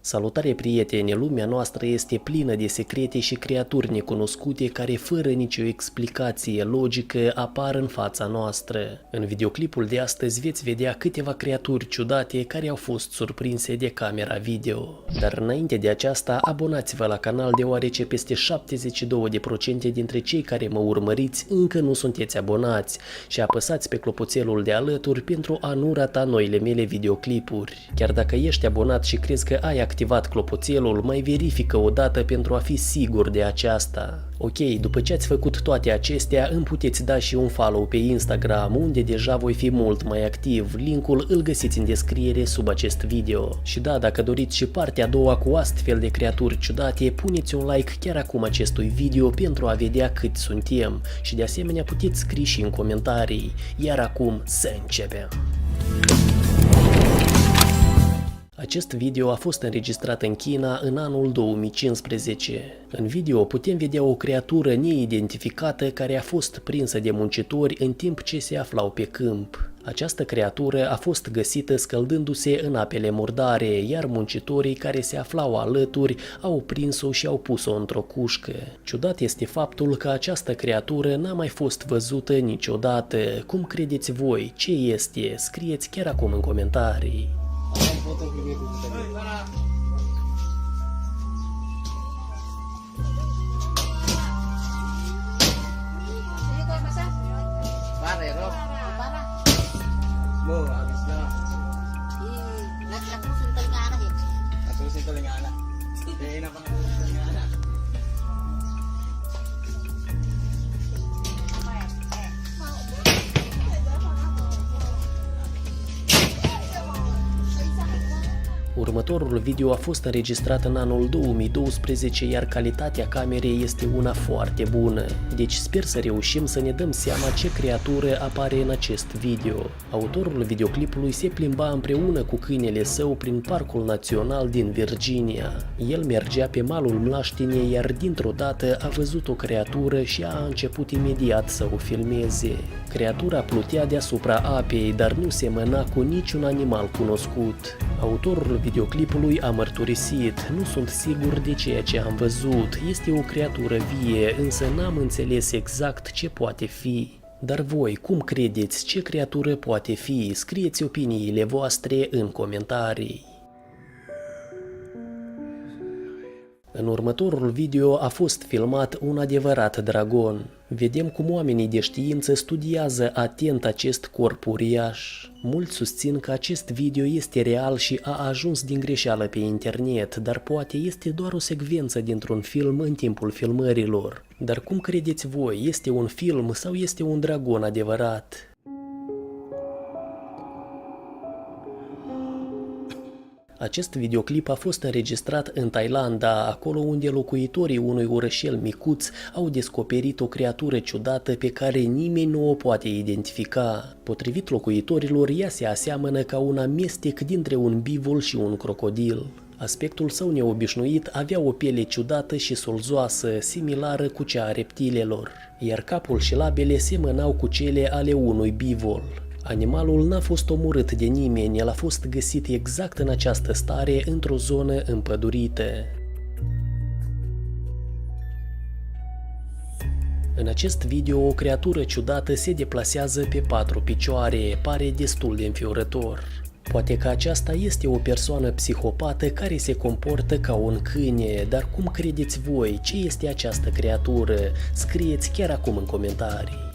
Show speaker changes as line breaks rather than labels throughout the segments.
Salutare prieteni, lumea noastră este plină de secrete și creaturi necunoscute care fără nicio explicație logică apar în fața noastră. În videoclipul de astăzi veți vedea câteva creaturi ciudate care au fost surprinse de camera video. Dar înainte de aceasta, abonați-vă la canal deoarece peste 72% dintre cei care mă urmăriți încă nu sunteți abonați și apăsați pe clopoțelul de alături pentru a nu rata noile mele videoclipuri. Chiar dacă ești abonat și crezi că ai activat clopoțelul, mai verifică o dată pentru a fi sigur de aceasta. Ok, după ce ați făcut toate acestea, îmi puteți da și un follow pe Instagram, unde deja voi fi mult mai activ. Linkul îl găsiți în descriere sub acest video. Și da, dacă doriți și partea a doua cu astfel de creaturi ciudate, puneți un like chiar acum acestui video pentru a vedea cât suntem. Și de asemenea puteți scrie și în comentarii. Iar acum să începem! Acest video a fost înregistrat în China în anul 2015. În video putem vedea o creatură neidentificată care a fost prinsă de muncitori în timp ce se aflau pe câmp. Această creatură a fost găsită scăldându-se în apele murdare, iar muncitorii care se aflau alături au prins-o și au pus-o într-o cușcă. Ciudat este faptul că această creatură n-a mai fost văzută niciodată. Cum credeți voi? Ce este? Scrieți chiar acum în comentarii.
Parah ya, Rob? Parah. Bo, habis dah.
Langsung telinga anak ya?
Langsung telinga anak. Enak banget telinga anak.
Următorul video a fost înregistrat în anul 2012, iar calitatea camerei este una foarte bună. Deci sper să reușim să ne dăm seama ce creatură apare în acest video. Autorul videoclipului se plimba împreună cu câinele său prin Parcul Național din Virginia. El mergea pe malul mlaștinei, iar dintr-o dată a văzut o creatură și a început imediat să o filmeze. Creatura plutea deasupra apei, dar nu semăna cu niciun animal cunoscut. Autorul videoclipului a mărturisit: nu sunt sigur de ceea ce am văzut, este o creatură vie, însă n-am înțeles exact ce poate fi. Dar voi, cum credeți, ce creatură poate fi? Scrieți opiniile voastre în comentarii. În următorul video a fost filmat un adevărat dragon. Vedem cum oamenii de știință studiază atent acest corp uriaș. Mulți susțin că acest video este real și a ajuns din greșeală pe internet, dar poate este doar o secvență dintr-un film în timpul filmărilor. Dar cum credeți voi, este un film sau este un dragon adevărat? Acest videoclip a fost înregistrat în Thailanda, acolo unde locuitorii unui orășel micuț au descoperit o creatură ciudată pe care nimeni nu o poate identifica. Potrivit locuitorilor, ea se aseamănă ca un amestec dintre un bivol și un crocodil. Aspectul său neobișnuit avea o piele ciudată și solzoasă, similară cu cea a reptilelor, iar capul și labele semănau cu cele ale unui bivol. Animalul n-a fost omorât de nimeni, el a fost găsit exact în această stare într-o zonă împădurită. În acest video, o creatură ciudată se deplasează pe 4 picioare, pare destul de înfiorător. Poate că aceasta este o persoană psihopată care se comportă ca un câine, dar cum credeți voi, ce este această creatură? Scrieți chiar acum în comentarii.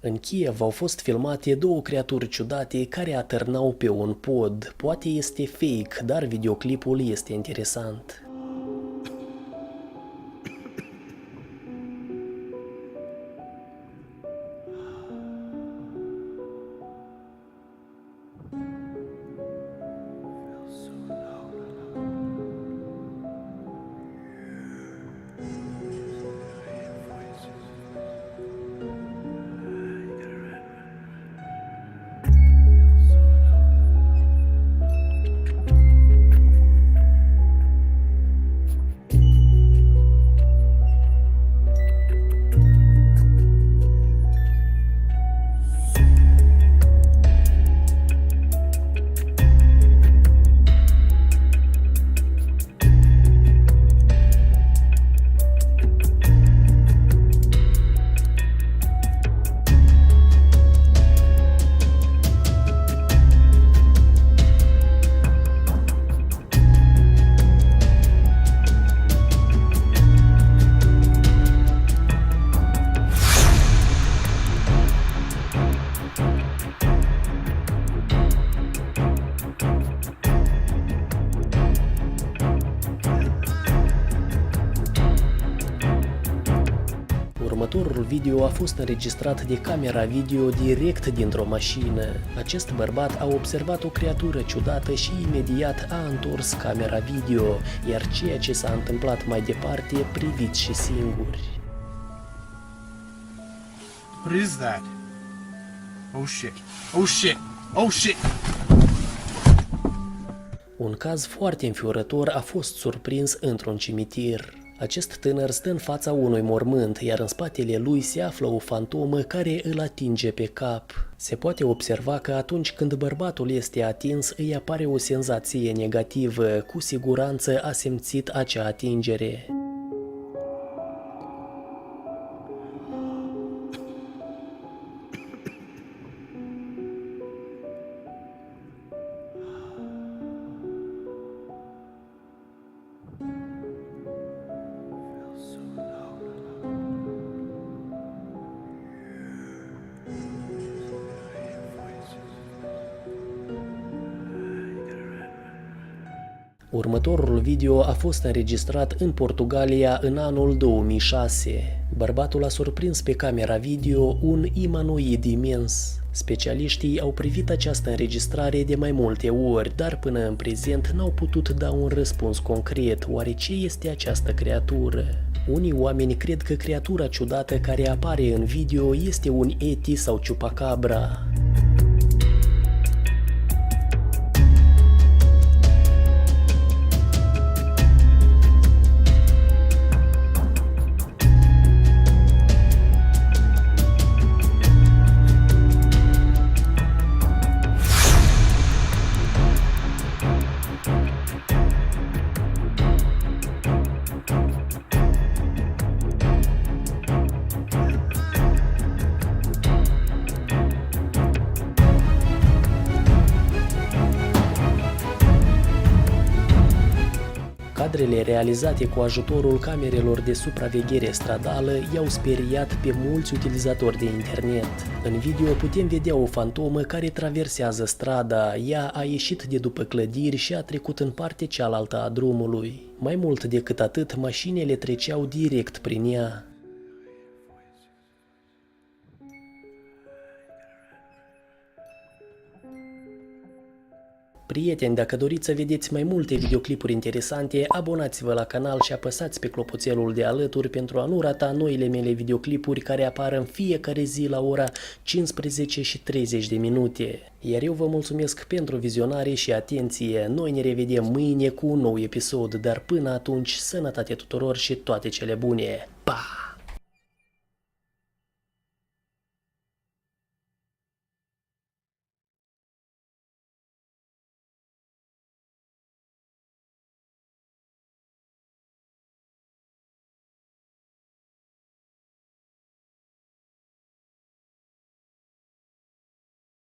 În Kiev au fost filmate două creaturi ciudate care atârnau pe un pod. Poate este fake, dar videoclipul este interesant. Următorul video a fost înregistrat de camera video direct dintr-o mașină. Acest bărbat a observat o creatură ciudată și imediat a întors camera video, iar ceea ce s-a întâmplat mai departe priviți și singuri.
What is that? Oh shit. Oh shit. Oh shit.
Un caz foarte înfiorător a fost surprins într-un cimitir. Acest tânăr stă în fața unui mormânt, iar în spatele lui se află o fantomă care îl atinge pe cap. Se poate observa că atunci când bărbatul este atins, îi apare o senzație negativă, cu siguranță a simțit acea atingere. Următorul video a fost înregistrat în Portugalia în anul 2006. Bărbatul a surprins pe camera video un imanoid imens. Specialiștii au privit această înregistrare de mai multe ori, dar până în prezent n-au putut da un răspuns concret, oare ce este această creatură? Unii oameni cred că creatura ciudată care apare în video este un Yeti sau Chupacabra. Cadrele realizate cu ajutorul camerelor de supraveghere stradală i-au speriat pe mulți utilizatori de internet. În video putem vedea o fantomă care traversează strada, ea a ieșit de după clădiri și a trecut în partea cealaltă a drumului. Mai mult decât atât, mașinile treceau direct prin ea. Prieteni, dacă doriți să vedeți mai multe videoclipuri interesante, abonați-vă la canal și apăsați pe clopoțelul de alături pentru a nu rata noile mele videoclipuri care apar în fiecare zi la ora 15 și 30 de minute. Iar eu vă mulțumesc pentru vizionare și atenție. Noi ne revedem mâine cu un nou episod, dar până atunci, sănătate tuturor și toate cele bune. Pa!